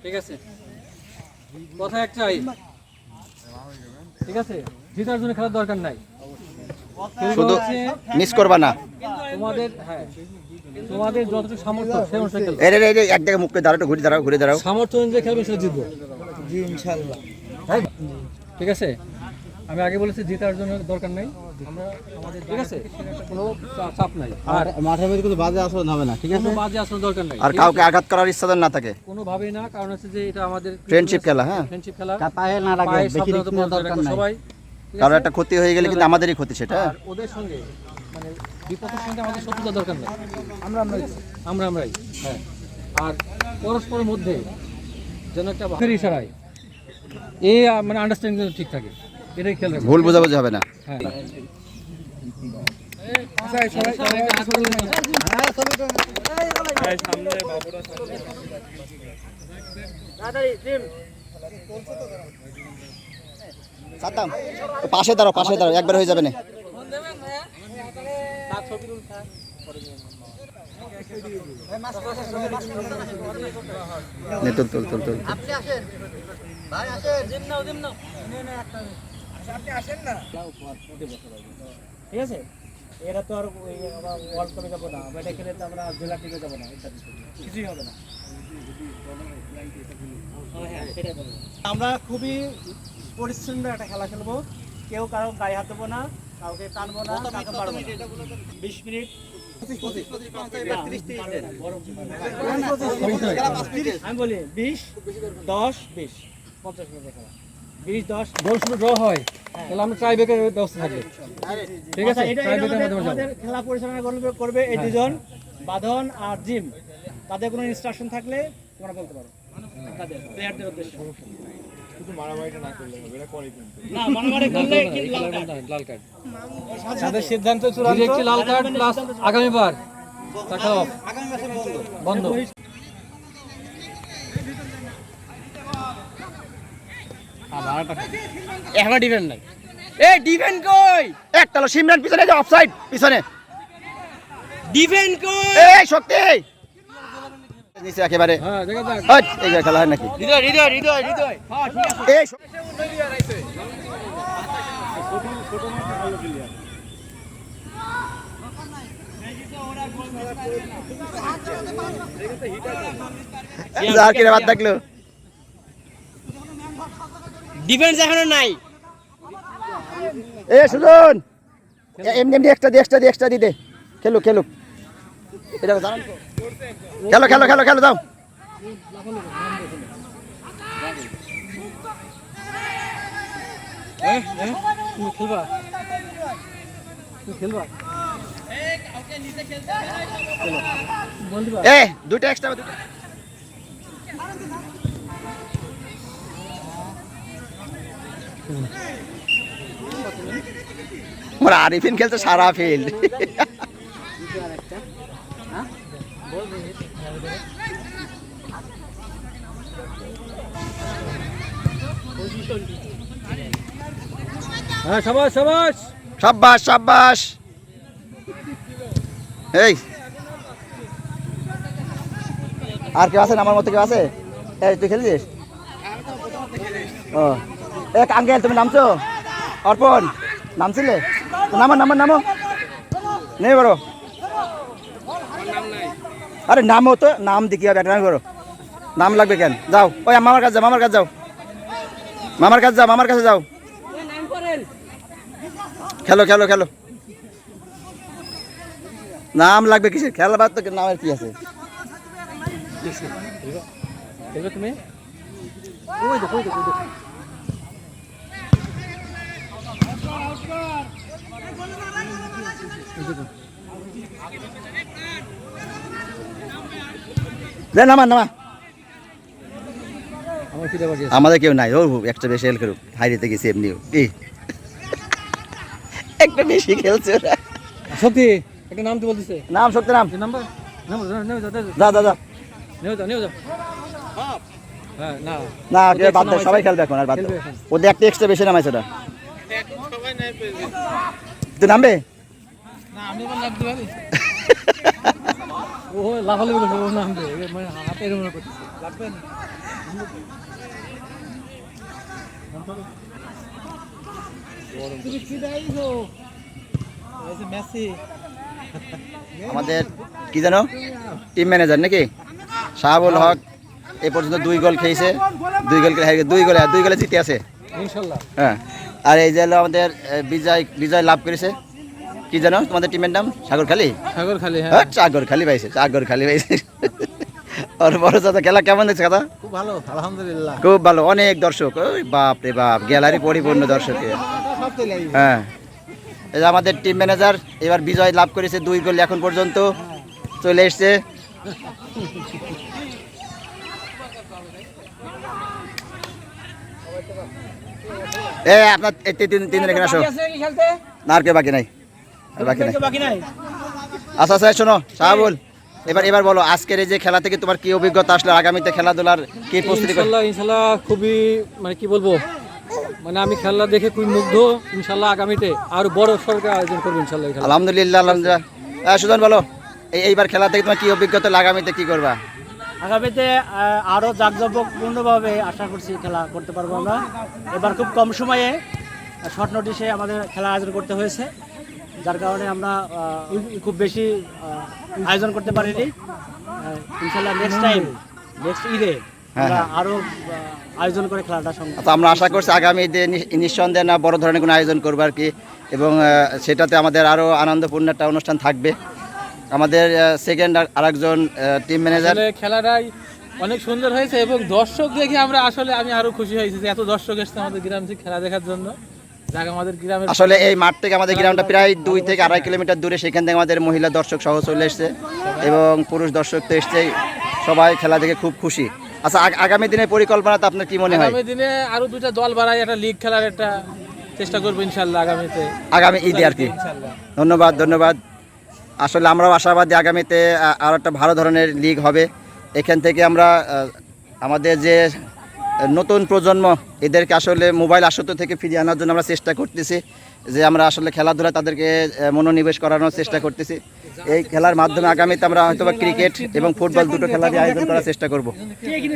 ঠিক আছে, কথা একটাই, ঠিক আছে, জিতার জন্য খেলার দরকার নাই, শুধু মিস করবা না। তোমাদের হ্যাঁ তোমাদের যতটুকু সামর্থ্য সেই অনুসারে খেলবে। এই এক জায়গায় মুখে দাঁড়াও, ঘুরে দাঁড়াও। সামর্থ্য অনুযায়ী খেলবে, সেটা জিতবো জি ইনশাআল্লাহ। ঠিক আছে, আমি আগে বলেছি জেতার জন্য দরকার নাই, আমরা আমাদের ঠিক আছে কোনো চাপ নাই, আর মাঠের মধ্যে কোনো বাজে আচরণ হবে না, ঠিক আছে, কোনো বাজে আসলে দরকার নাই, আর কাউকে আঘাত করার ইচ্ছা না থাকে, কোনোভাবেই না। কারণ হচ্ছে যে এটা আমাদের ফ্রেন্ডশিপ খেলা। হ্যাঁ, ফ্রেন্ডশিপ খেলা, পায়ে না লাগে, বেশি রিস্ক নেওয়ার দরকার নাই। সবাই কারো একটা ক্ষতি হয়ে গেলে কিন্তু আমাদেরই ক্ষতি সেটা। আর ওদের সঙ্গে মানে বিপক্ষের সঙ্গে আমাদের শত্রুতা দরকার নেই, আমরাই হ্যাঁ। আর পরস্পরের মধ্যে যেন একটা ভাবের ইশারায় এই মানে আন্ডারস্ট্যান্ডিং ঠিক থাকে, এটাই খেল রাখবে, ভুল বোঝাবুঝি হবে না। হ্যাঁ সাদ্দাম পাশে দাঁড়াও, একবার হয়ে যাবে না। তুল ঠিক আছে। এরা তো আর ওয়ার্ল্ড কাপে যাবো না, এটা খেলে তো আমরা জেলা টিমে যাবো না, কিছুই হবে না। আমরা খুবই পরিচ্ছন্ন একটা খেলা খেলবো, কেউ কারো গায়ে হাত দেবো না, কাউকে টানবো না, কাউকে মারবো না। 20 মিনিট আমি বলি 20, 10, 20, 50 মিনিটের খেলা। 20, 10 গোল শুরু ড্র হয়, তাহলে আমরা টাই ব্রেকের ব্যবস্থা থাকবে, ঠিক আছে। টাই ব্রেকের মাধ্যমে আমাদের খেলা পরিচালনা করবে এই দুজন, বাঁধন আর জিম। তাদের কোনো ইনস্ট্রাকশন থাকলে তোমরা বলতে পারো, তাদের প্লেয়ারদের উদ্দেশ্যে। শুধু মারামারিটা না করলে হবে, এটা করে কিন্তু না, মারামারি করলে কি লাল কার্ড। তাদের সিদ্ধান্ত চূড়ান্ত, একটি লাল কার্ড প্লাস আগামীবার টাকা অফ, আগামী মাসে বন্ধ। এখনো ডিফেন্ড নাই, এই ডিফেন্ড কই, একটা হলো সিমরান পিছনে, যে অফসাইড পিছনে, ডিফেন্ড কই, এই শক্তি নিচে একেবারে। হ্যাঁ দেখা যাক এই যে খেলা হয় নাকি, হৃদয় হ্যাঁ ঠিক আছে। এই জাকির বাদ থাকলো, ডিফেন্স এখনো নাই। এ সুজন এমনি এক্সট্রা দিতে খেলুক, এটা জানেন তো, খেলো দাও। তুমি খেলবা এ দুইটা এক্সট্রা আমার আরিফিন খেলছে সারা ফিল্ড। হ্যাঁ সাবাস। এই আর কেউ আছে? আমার মতো কেউ আছে? এই তুই খেলছিস? ও এক আঙ্কেল, তুমি নামছো? অর্পণ নামছিলে? নামো নেই বড়, আরে নামো তো, নাম দেখি হবে একটা, করো নাম লাগবে কেন? যাও ওই মামার কাছে যাও, মামার কাছে যাও, খেলো। নাম লাগবে কিসের? খেলাবার তো নামের কি আছে? তুমি নামা আমার কি দেবা? আমাদের কেউ নাই, ও একটা বেশি হেল করুক, হাইরিতে গেছি এমনিও একটা বেশি খেলছে ওরা। সত্যি একটা নাম তো বলতেছে, নাম সত্যি নাম নাম্বার যা নেও যাও। হ্যাঁ না বাদ দে, সবাই খেলবে এখন, আর বাদ দে, ওদের একটা এক্সট্রা বেশি নামাইছে ওটা। তুই নামবে? ও লাফালাফি করছে, ও নামবে মানে হাতে এরকম করতেছে, লাগবে না আমাদের কি জানো টিম ম্যানেজার নাকি শাহাবুল হক এ পর্যন্ত 2 গোল খেয়েছে, 2 গোল করে 2 গোলে জিতে আছে ইনশাল্লাহ। হ্যাঁ। আর এই যে হলো আমাদের বিজয় লাভ করেছে, কি জানো তোমাদের টিমের নাম? সাগরখালি। সাগরখালি, হ্যাঁ সাগরখালি পাইছে, সাগরখালি পাইছে। আর বড় চাচা খেলা কেমন দেখছে কথা? খুব ভালো, আলহামদুলিল্লাহ। খুব ভালো, অনেক দর্শক, ওই বাপ রে বাপ, গ্যালারি পরিপূর্ণ দর্শকে। হ্যাঁ, এই যে আমাদের টিম ম্যানেজার এবার বিজয় লাভ করেছে, 2 গোল এখন পর্যন্ত চলে এসছে। আপনার তিন এখানে আসো। না আর কেউ বাকি নাই, বাকি নাই। আচ্ছা আচ্ছা শোনো শাহাবুল, এবার বলো আজকের এই যে খেলা থেকে তোমার কি অভিজ্ঞতা আসলে, আগামীতে খেলাধুলার কি প্রস্তুতি? ইনশাল্লাহ খুবই, মানে কি বলবো, মানে আমি খেলা দেখে খুবই মুগ্ধ। ইনশাল্লাহ আগামীতে আরো বড় সরকার আয়োজন করবো ইনশাল্লাহ। আলহামদুলিল্লাহ আলহামদুলিল্লাহ। সুজন বলো এইবার খেলা থেকে তোমার কি অভিজ্ঞতা, আগামীতে কি করবা? আগামীতে আরও জাঁকজমকপূর্ণভাবে আশা করছি খেলা করতে পারবো আমরা। এবার খুব কম সময়ে শর্ট নোটিশে আমাদের খেলা আয়োজন করতে হয়েছে, যার কারণে আমরা খুব বেশি আয়োজন করতে পারিনি। ইনশাল্লাহ নেক্সট ঈদে আমরা আরও আয়োজন করে খেলাটা আচ্ছা, আমরা আশা করছি আগামী ঈদে নিঃসন্দেহে না বড় ধরনের কোনো আয়োজন করবো আর কি, এবং সেটাতে আমাদের আরও আনন্দপূর্ণ একটা অনুষ্ঠান থাকবে। আমাদের সেকেন্ড আরেকজন টিম ম্যানেজার, খেলাটাই অনেক সুন্দর হয়েছে এবং দর্শক দেখে আমি আরো খুশি হয়েছি যে এত দর্শক এসেছে আমাদের গ্রাম থেকে খেলা দেখার জন্য। আমাদের গ্রামের আসলে এই মাঠ থেকে আমাদের গ্রামটা প্রায় 2 থেকে 2.5 কিলোমিটার দূরে, সেখান থেকে আমাদের মহিলা দর্শক সহ চলে এসছে এবং পুরুষ দর্শক তো এসছেই, সবাই খেলা দেখে খুব খুশি। আচ্ছা, আগামী দিনের পরিকল্পনাটা আপনার কি মনে হয়? আগামী দিনে আরো 2টা দল বাড়াই একটা লিগ খেলার একটা চেষ্টা করবো ইনশাল্লাহ আগামী ঈদে আর কি। ধন্যবাদ। আসলে আমরাও আশাবাদী আগামীতে আর একটা ভালো ধরনের লিগ হবে। এখান থেকে আমরা আমাদের যে নতুন প্রজন্ম এদেরকে আসলে মোবাইল আসক্ত থেকে ফিরিয়ে আনার জন্য আমরা চেষ্টা করতেছি, যে আমরা আসলে খেলাধুলা তাদেরকে মনোনিবেশ করানোর চেষ্টা করতেছি। এই খেলার মাধ্যমে আগামীতে আমরা হয়তো বা ক্রিকেট এবং ফুটবল দুটো খেলারই আয়োজন করার চেষ্টা করব।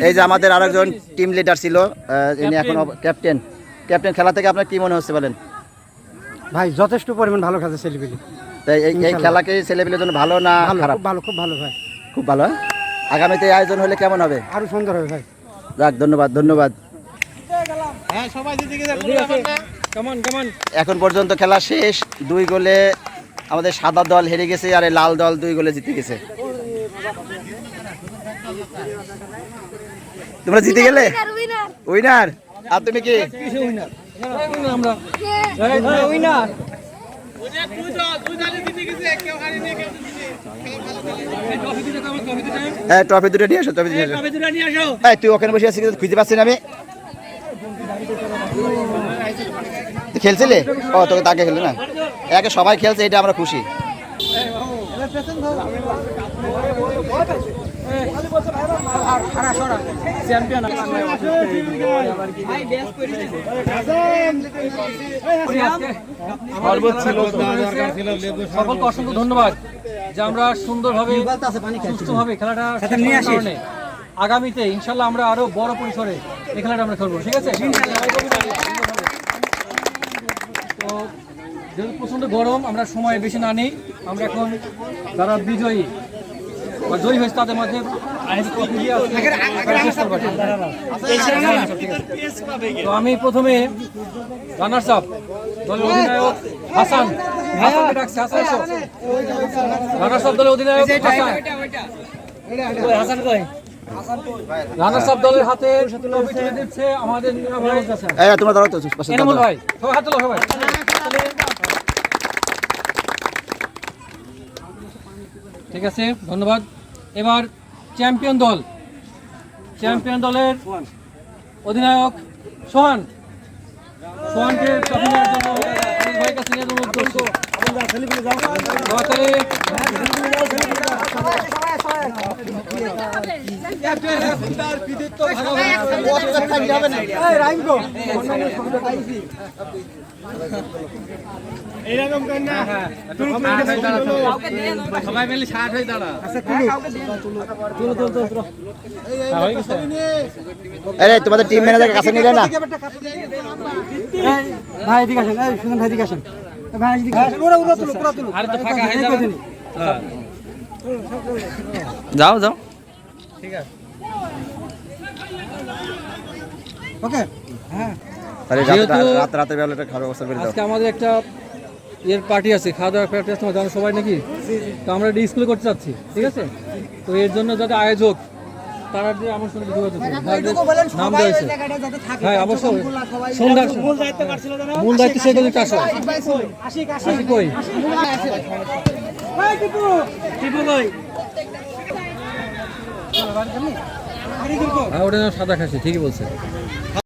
এই যে আমাদের আরেকজন টিম লিডার ছিল, ইনি এখন ক্যাপ্টেন। খেলা থেকে আপনার কি মনে হচ্ছে বলেন? ভাই যথেষ্ট পরিমাণ ভালো খেলছে ছেলেপিলে। তাই এই খেলাকে ছেলেপিলের জন্য ভালো না খারাপ? খুব ভালো ভাই, খুব ভালো। আগামীতে আয়োজন হলে কেমন হবে? আরো সুন্দর হবে ভাই। যাক, ধন্যবাদ। এখন পর্যন্ত খেলা শেষ, 2 গোলে আমাদের সাদা দল হেরে গেছে আর লাল দল 2 গোলে জিতে গেছে। তোমরা জিতে গেলে উইনার। আর তুমি কি? ট্রফি দুটো নিয়ে আসো, তুই ওখানে বসে আছিস, খুঁজে পাচ্ছি না আমি। খেলছিলে? ও তোকে তাকে খেলে না, একে সবাই খেলছে, এটা আমরা খুশি। সকলকে অসংখ্য ধন্যবাদ যে আমরা সুন্দরভাবে সুস্থভাবে খেলাটা আগামীতে ইনশাল্লাহ আমরা আরো বড় পরিসরে এই খেলাটা আমরা খেলবো, ঠিক আছে? তো যেহেতু প্রচন্ড গরম, আমরা সময় বেশি না নেই, আমরা এখন যারা বিজয়ী বা জয়ী হয়েছে তাদের মাঝে তো আমি প্রথমে রানার্স আপ দলের অধিনায়ক হাসানকে ডাকছি। রানার্স আপ দলের অধিনায়ক রানার্স আপ দলের হাতে দিচ্ছে আমাদের এনামুল ভাই। সবাই হাত তোলো, সবাই। ঠিক আছে, ধন্যবাদ। এবার চ্যাম্পিয়ন দলের অধিনায়ক সোহানকে ট্রফি নেওয়ার জন্য ভাইয়ের কাছে নিয়ে অনুরোধ করছি। সবাই মিলে 60 হয়ে দাঁড়া আরে তোমাদের টিম ম্যানেজার কাছে নিলে না ভাই এদিকে আসেন, এই সুজন ভাই এদিকে আসেন। ভাই এদিকে আসেন, ওরা তুলো, ওরা তুলো। আর তো ফাঁকা হয়ে যাবে হ্যাঁ যাও যাও ঠিক আছে ওকে হ্যাঁ। আরে যেহেতু- রাতে বেলা একটা খারাপ অবস্থা করে দাও আজকে আমাদের একটা এর পার্টি আছে, খাওয়া দাওয়ার পার্টি আছে, তোমার সবাই নাকি, তো আমরা ডিসপ্লে করতে চাচ্ছি, ঠিক আছে? তো এর জন্য যাতে আয়োজক তারা যে আমার সঙ্গে যোগাযোগ করবে, তাদের নাম রয়েছে। হ্যাঁ অবশ্যই, সন্ধ্যা মূল দায়িত্ব সে যদি চাষ হয়। আশিক কই? হ্যাঁ ওটা যেন সাদা খাসি, ঠিকই বলছে।